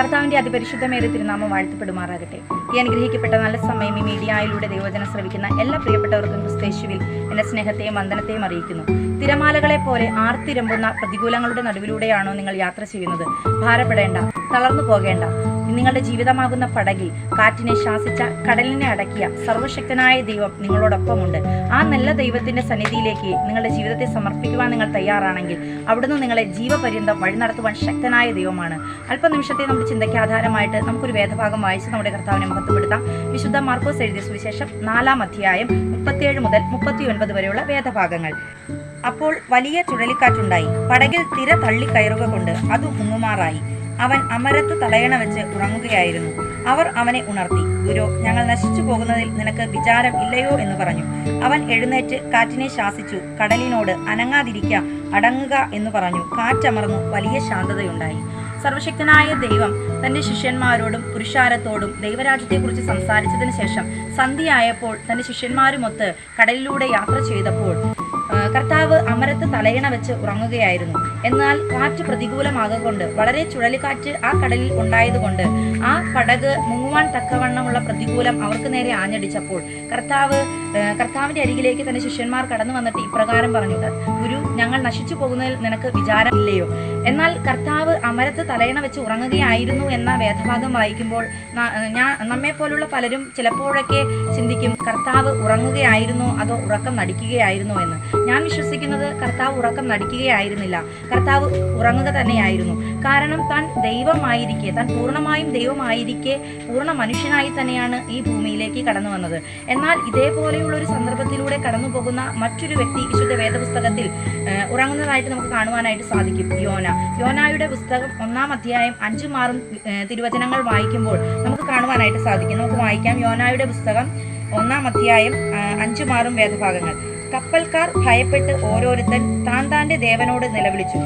കർത്താവിൻ്റെ അതിപരിശുദ്ധമേറിയ തിരുനാമം വാഴ്ത്തപ്പെടുമാറാകട്ടെ. ഈ അനുഗ്രഹിക്കപ്പെട്ട നല്ല സമയം ഈ മീഡിയയിലൂടെ ദൈവവചനം ശ്രവിക്കുന്ന എല്ലാ പ്രിയപ്പെട്ടവർക്കും ക്രിസ്തയേശുവിൽ എൻ്റെ സ്നേഹത്തെയും വന്ദനത്തെയും അറിയിക്കുന്നു. തിരമാലകളെ പോലെ ആർത്തിരമ്പുന്ന പ്രതികൂലങ്ങളുടെ നടുവിലൂടെയാണോ നിങ്ങൾ യാത്ര ചെയ്യുന്നത്? ഭാരപ്പെടേണ്ട, തളർന്നു പോകേണ്ട. നിങ്ങളുടെ ജീവിതമാകുന്ന പടകിൽ കാറ്റിനെ ശാസിച്ച, കടലിനെ അടക്കിയ സർവശക്തനായ ദൈവം നിങ്ങളോടൊപ്പമുണ്ട്. ആ നല്ല ദൈവത്തിന്റെ സന്നിധിയിലേക്ക് നിങ്ങളുടെ ജീവിതത്തെ സമർപ്പിക്കുവാൻ നിങ്ങൾ തയ്യാറാണെങ്കിൽ അവിടുന്ന് നിങ്ങളെ ജീവപര്യന്തം വഴി നടത്തുവാൻ ശക്തനായ ദൈവമാണ്. അല്പനിമിഷത്തെ നമ്മുടെ ചിന്തയ്ക്ക് ആധാരമായിട്ട് നമുക്കൊരു വേദഭാഗം വായിച്ച് നമ്മുടെ കർത്താവിനെ മഹത്വപ്പെടുത്താം. വിശുദ്ധ മാർക്കോസ് എഴുതിയ സുവിശേഷം 4-ാം അധ്യായം 37 മുതൽ 39 വരെയുള്ള വേദഭാഗങ്ങൾ. അപ്പോൾ വലിയ ചുഴലിക്കാറ്റുണ്ടായി. പടകിൽ തിര തള്ളിക്കയറുക കൊണ്ട് അത് മുങ്ങുമാറായി. അവൻ അമരത്ത് തലയണ വെച്ച് ഉറങ്ങുകയായിരുന്നു. അവർ അവനെ ഉണർത്തി, ഗുരു, ഞങ്ങൾ നശിച്ചു പോകുന്നതിൽ നിനക്ക് വിചാരം ഇല്ലയോ എന്ന് പറഞ്ഞു. അവൻ എഴുന്നേറ്റ് കാറ്റിനെ ശാസിച്ചു, കടലിനോട് അനങ്ങാതിരിക്ക, അടങ്ങുക എന്ന് പറഞ്ഞു. കാറ്റമർന്നു, വലിയ ശാന്തതയുണ്ടായി. സർവശക്തനായ ദൈവം തന്റെ ശിഷ്യന്മാരോടും പുരുഷാരത്തോടും ദൈവരാജ്യത്തെക്കുറിച്ച് സംസാരിച്ചതിന് ശേഷം സന്ധ്യയായപ്പോൾ തന്റെ ശിഷ്യന്മാരുമൊത്ത് കടലിലൂടെ യാത്ര ചെയ്തപ്പോൾ കർത്താവ് അമരത്ത് തലയണ വെച്ച് ഉറങ്ങുകയായിരുന്നു. എന്നാൽ കാറ്റ് പ്രതികൂലമാകൊണ്ട്, വളരെ ചുഴലിക്കാറ്റ് ആ കടലിൽ ഉണ്ടായതുകൊണ്ട് ആ പടക് മുങ്ങുവാൻ തക്കവണ്ണമുള്ള പ്രതികൂലം അവർക്ക് നേരെ ആഞ്ഞടിച്ചപ്പോൾ കർത്താവിന്റെ അരികിലേക്ക് തന്റെ ശിഷ്യന്മാർ കടന്നു വന്നിട്ട് ഇപ്രകാരം പറഞ്ഞു, ഗുരു, ഞങ്ങൾ നശിച്ചു പോകുന്നതിൽ നിനക്ക് വിചാരം ഇല്ലയോ? എന്നാൽ കർത്താവ് അമരത്ത് തലയണ വെച്ച് ഉറങ്ങുകയായിരുന്നു എന്ന വേദഭാഗം വായിക്കുമ്പോൾ നമ്മെ പോലുള്ള പലരും ചിലപ്പോഴൊക്കെ ചിന്തിക്കും, കർത്താവ് ഉറങ്ങുകയായിരുന്നോ അതോ ഉറക്കം നടിക്കുകയായിരുന്നോ എന്ന്. ഞാൻ വിശ്വസിക്കുന്നത് കർത്താവ് ഉറക്കം നടിക്കുകയായിരുന്നില്ല, കർത്താവ് ഉറങ്ങുക തന്നെയായിരുന്നു. കാരണം താൻ ദൈവമായിരിക്കെ, താൻ പൂർണ്ണമായും ദൈവമായിരിക്കെ പൂർണ്ണ മനുഷ്യനായി തന്നെയാണ് ഈ ഭൂമിയിലേക്ക് കടന്നു വന്നത്. എന്നാൽ ഇതേപോലെയുള്ള ഒരു സന്ദർഭത്തിലൂടെ കടന്നു പോകുന്ന മറ്റൊരു വ്യക്തി വിശുദ്ധ വേദപുസ്തകത്തിൽ ഉറങ്ങുന്നതായിട്ട് നമുക്ക് കാണുവാനായിട്ട് സാധിക്കും. യോനായുടെ പുസ്തകം 1-ാം അധ്യായം 5-6 തിരുവചനങ്ങൾ വായിക്കുമ്പോൾ നമുക്ക് കാണുവാനായിട്ട് സാധിക്കും. നമുക്ക് വായിക്കാം. യോനായുടെ പുസ്തകം 1-ാം അധ്യായം 5-6 വേദഭാഗങ്ങൾ. കപ്പൽക്കാർ ഭയപ്പെട്ട് ഓരോരുത്തൻ താന്റെ ദേവനോട് നിലവിളിച്ചു.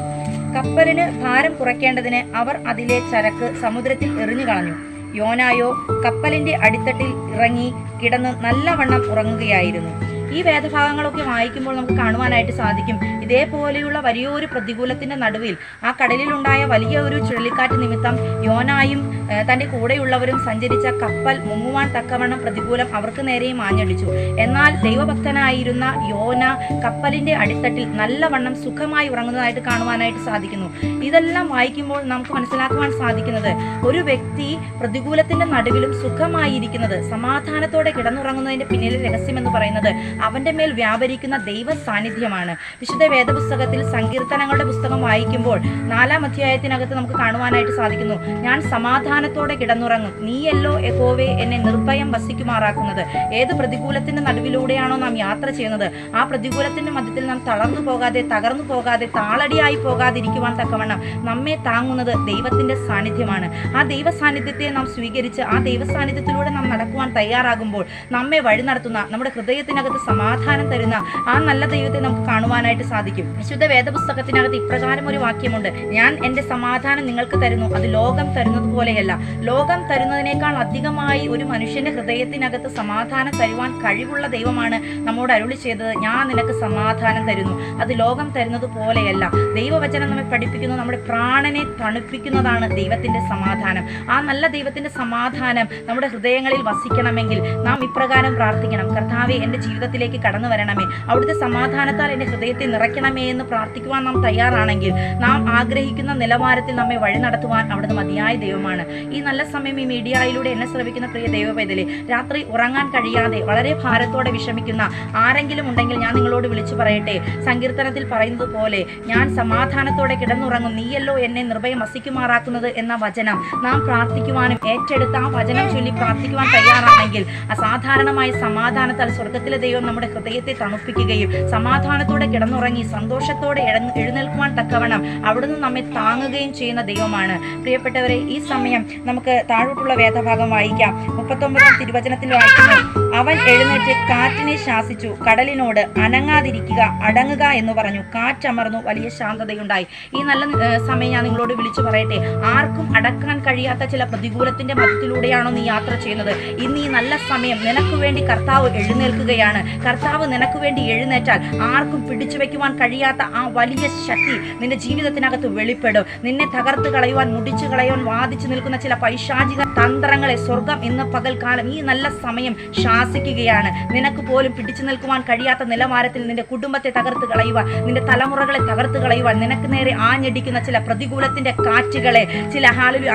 കപ്പലിന് ഭാരം കുറയ്ക്കേണ്ടതിന് അവർ അതിലെ ചരക്ക് സമുദ്രത്തിൽ എറിഞ്ഞു കളഞ്ഞു. യോനായോ കപ്പലിന്റെ അടിത്തട്ടിൽ ഇറങ്ങി കിടന്ന് നല്ലവണ്ണം ഉറങ്ങുകയായിരുന്നു. ഈ വേദഭാഗങ്ങളൊക്കെ വായിക്കുമ്പോൾ നമുക്ക് കാണുവാനായിട്ട് സാധിക്കും, ഇതേപോലെയുള്ള വലിയൊരു പ്രതികൂലത്തിന്റെ നടുവിൽ ആ കടലിലുണ്ടായ വലിയ ഒരു ചുഴലിക്കാറ്റ് നിമിത്തം യോനായും തൻ്റെ കൂടെയുള്ളവരും സഞ്ചരിച്ച കപ്പൽ മുങ്ങുവാൻ തക്കവണ്ണം പ്രതികൂലം അവർക്ക് നേരെയും ആഞ്ഞടിച്ചു. എന്നാൽ ദൈവഭക്തനായിരുന്ന യോന കപ്പലിന്റെ അടിത്തട്ടിൽ നല്ലവണ്ണം സുഖമായി ഉറങ്ങുന്നതായിട്ട് കാണുവാനായിട്ട് സാധിക്കുന്നു. ഇതെല്ലാം വായിക്കുമ്പോൾ നമുക്ക് മനസ്സിലാക്കുവാൻ സാധിക്കുന്നത്, ഒരു വ്യക്തി പ്രതികൂലത്തിന്റെ നടുവിലും സുഖമായിരിക്കുന്നത്, സമാധാനത്തോടെ കിടന്നുറങ്ങുന്നതിന്റെ പിന്നിലെ രഹസ്യം എന്ന് പറയുന്നത് അവന്റെ മേൽ വ്യാപരിക്കുന്ന ദൈവ സാന്നിധ്യമാണ്. വിശുദ്ധ വേദപുസ്തകത്തിൽ സങ്കീർത്തനങ്ങളുടെ പുസ്തകം വായിക്കുമ്പോൾ 4-ാം അധ്യായത്തിനകത്ത് നമുക്ക് കാണുവാനായിട്ട് സാധിക്കുന്നു, ഞാൻ സമാധാനത്തോടെ കിടന്നുറങ്ങും, നീയല്ലോ യഹോവേ എന്നെ നിർഭയം വസിക്കുമാറാക്കുന്നത്. ഏത് പ്രതികൂലത്തിന്റെ നടുവിലൂടെയാണോ നാം യാത്ര ചെയ്യുന്നത്, ആ പ്രതികൂലത്തിന്റെ മധ്യത്തിൽ നാം തളർന്നു പോകാതെ, തകർന്നു പോകാതെ, താളടിയായി പോകാതിരിക്കുവാൻ തക്കവണ്ണം നമ്മെ താങ്ങുന്നത് ദൈവത്തിന്റെ സാന്നിധ്യമാണ്. ആ ദൈവ സാന്നിധ്യത്തെ നാം സ്വീകരിച്ച് ആ ദൈവ സാന്നിധ്യത്തിലൂടെ നാം നടക്കുവാൻ തയ്യാറാകുമ്പോൾ നമ്മെ വഴി നടത്തുന്ന, നമ്മുടെ ഹൃദയത്തിനകത്ത് സമാധാനം തരുന്ന ആ നല്ല ദൈവത്തെ നമുക്ക് കാണുവാനായിട്ട് സാധിക്കും. വിശുദ്ധ വേദപുസ്തകത്തിനകത്ത് ഇപ്രകാരം ഒരു വാക്യമുണ്ട്, ഞാൻ എൻ്റെ സമാധാനം നിങ്ങൾക്ക് തരുന്നു, അത് ലോകം തരുന്നത് പോലെയല്ല. ലോകം തരുന്നതിനേക്കാൾ അധികമായി ഒരു മനുഷ്യന്റെ ഹൃദയത്തിനകത്ത് സമാധാനം തരുവാൻ കഴിവുള്ള ദൈവമാണ് നമ്മോട് അരുളി ചെയ്തത്, ഞാൻ നിനക്ക് സമാധാനം തരുന്നു, അത് ലോകം തരുന്നത് പോലെയല്ല. ദൈവവചനം നമ്മെ പഠിപ്പിക്കുന്നു, നമ്മുടെ പ്രാണനെ തണുപ്പിക്കുന്നതാണ് ദൈവത്തിന്റെ സമാധാനം. ആ നല്ല ദൈവത്തിന്റെ സമാധാനം നമ്മുടെ ഹൃദയങ്ങളിൽ വസിക്കണമെങ്കിൽ നാം ഇപ്രകാരം പ്രാർത്ഥിക്കണം, കർത്താവേ, എൻ്റെ ജീവിതത്തിലേക്ക് കടന്നു വരണമേ, അവിടുത്തെ സമാധാനത്താൽ എൻ്റെ ഹൃദയത്തെ നിറയ്ക്കണമേ എന്ന് പ്രാർത്ഥിക്കുവാൻ നാം തയ്യാറാണെങ്കിൽ നാം ആഗ്രഹിക്കുന്ന നിലവാരത്തിൽ നമ്മെ വഴി നടത്തുവാൻ അവിടുന്ന് മതിയായ ദൈവമാണ്. ഈ നല്ല സമയം ഈ മീഡിയയിലൂടെ എന്നെ ശ്രവിക്കുന്ന പ്രിയ ദൈവപൈതലേ, രാത്രി ഉറങ്ങാൻ കഴിയാതെ വളരെ ഭാരത്തോടെ വിഷമിക്കുന്ന ആരെങ്കിലും ഉണ്ടെങ്കിൽ ഞാൻ നിങ്ങളോട് വിളിച്ചു പറയട്ടെ, സങ്കീർത്തനത്തിൽ പറയുന്നത് പോലെ ഞാൻ സമാധാനത്തോടെ കിടന്നുറങ്ങും, നീയല്ലോ എന്നെ നിർഭയം വസിക്കുമാറാക്കുന്നത് എന്ന വചനം നാം പ്രാർത്ഥിക്കുവാനും ഏറ്റെടുത്ത് ആ വചനം ചൊല്ലി പ്രാർത്ഥിക്കുവാൻ തയ്യാറാണെങ്കിൽ അസാധാരണമായ സമാധാനത്താൽ സ്വർഗത്തിലെ ദൈവം നമ്മുടെ ഹൃദയത്തെ തണുപ്പിക്കുകയും സമാധാനത്തോടെ കിടന്നുറങ്ങി സന്തോഷത്തോടെ എഴുന്നേൽക്കുവാൻ തക്കവണ്ണം അവിടുന്ന് നമ്മെ താങ്ങുകയും ചെയ്യുന്ന ദൈവമാണ്. പ്രിയപ്പെട്ടവരെ, ഈ സമയം നമുക്ക് താഴോട്ടുള്ള വേദഭാഗം വായിക്കാം. 39-ാം തിരുവചനത്തിൽ വായിക്കുന്നു, അവൻ എഴുന്നേറ്റ് കാറ്റിനെ ശാസിച്ചു, കടലിനോട് അനങ്ങാതിരിക്കുക, അടങ്ങുക എന്ന് പറഞ്ഞു. കാറ്റമർന്നു, വലിയ ശാന്തതയുണ്ടായി. ഈ നല്ല സമയം ഞാൻ നിങ്ങളോട് വിളിച്ചു പറയട്ടെ, ആർക്കും അടക്കാൻ കഴിയാത്ത ചില പ്രതികൂലത്തിന്റെ മധ്യത്തിലൂടെയാണോ നീ യാത്ര ചെയ്യുന്നത്? ഇന്ന് ഈ നല്ല സമയം നിനക്ക് വേണ്ടി കർത്താവ് എഴുന്നേൽക്കുകയാണ്. കർത്താവ് നിനക്ക് വേണ്ടി എഴുന്നേറ്റാൽ ആർക്കും പിടിച്ചു വെക്കുവാൻ കഴിയാത്ത ആ വലിയ ശക്തി നിന്റെ ജീവിതത്തിനകത്ത് വെളിപ്പെടും. നിന്നെ തകർത്ത് കളയുവാൻ, മുടിച്ചു കളയുവാൻ വാദിച്ചു നിൽക്കുന്ന ചില പൈശാചിക തന്ത്രങ്ങളെ സ്വർഗം ഇന്ന് പകൽക്കാലം ഈ നല്ല സമയം ശാസിക്കുകയാണ്. നിനക്ക് പോലും പിടിച്ചു നിൽക്കുവാൻ കഴിയാത്ത നിലവാരത്തിൽ നിന്റെ കുടുംബത്തെ തകർത്ത് കളയുവാൻ, നിന്റെ തലമുറകളെ തകർത്ത് കളയുവാൻ, നിനക്ക് നേരെ ആഞ്ഞടിക്കുന്ന ചില പ്രതികൂലത്തിന്റെ കാറ്റുകളെ, ചില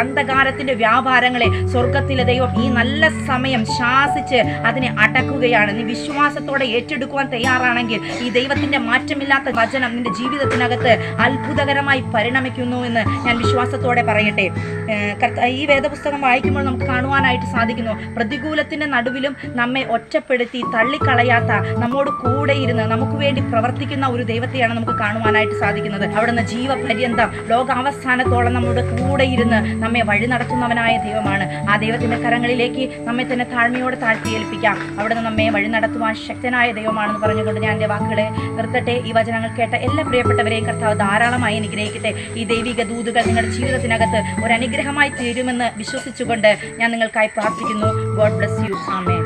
അന്ധകാരത്തിന്റെ വ്യാപാരങ്ങളെ സ്വർഗത്തിലെ ദൈവം ഈ നല്ല സമയം ശാസിച്ച് അതിനെ അടക്കുകയാണ്. നീ വിശ്വാസത്തോടെ ഏറ്റെടുക്കുവാൻ തയ്യാറാണെങ്കിൽ ഈ ദൈവത്തിന്റെ മാറ്റമില്ലാത്ത വചനം നിന്റെ ജീവിതത്തിനകത്ത് അത്ഭുതകരമായി പരിണമിക്കുന്നു എന്ന് ഞാൻ വിശ്വാസത്തോടെ പറയട്ടെ. ഈ വേദപുസ്തകം വായിക്കുമ്പോൾ നമുക്ക് കാണുവാനായിട്ട് സാധിക്കുന്നു, പ്രതികൂലത്തിന്റെ നടുവിലും നമ്മെ ഒറ്റപ്പെടുത്തി തള്ളിക്കളയാത്ത, നമ്മോട് കൂടെ ഇരുന്ന് നമുക്ക് വേണ്ടി പ്രവർത്തിക്കുന്ന ഒരു ദൈവത്തെയാണ് നമുക്ക് കാണുവാനായിട്ട് സാധിക്കുന്നത്. അവിടുന്ന് ജീവപര്യന്തം ലോകാവസാനത്തോളം നമ്മുടെ കൂടെ ഇരുന്ന് നമ്മെ വഴി നടത്തുന്നവനായ ദൈവമാണ്. ആ ദൈവത്തിന്റെ കരങ്ങളിലേക്ക് നമ്മെ തന്നെ താഴ്മയോടെ താഴ്ത്തിയേൽപ്പിക്കാം. അവിടുന്ന് നമ്മെ വഴി നടത്തുവാൻ ശക്തനായ ദൈവമാണെന്ന് പറഞ്ഞുകൊണ്ട് ഞാൻ എൻ്റെ വാക്കുകളെ നിർത്തട്ടെ. ഈ വചനങ്ങൾ കേട്ട എല്ലാ പ്രിയപ്പെട്ടവരെയും കർത്താവ് ധാരാളമായി അനുഗ്രഹിക്കട്ടെ. ഈ ദൈവിക ദൂതുകൾ നിങ്ങളുടെ ജീവിതത്തിനകത്ത് ഒരു അനുഗ്രഹമായി തീരുമെന്ന് വിശ്വസിച്ചുകൊണ്ട് ഞാൻ നിങ്ങൾക്കായി പ്രാർത്ഥിക്കുന്നു. God bless you. ആമേൻ.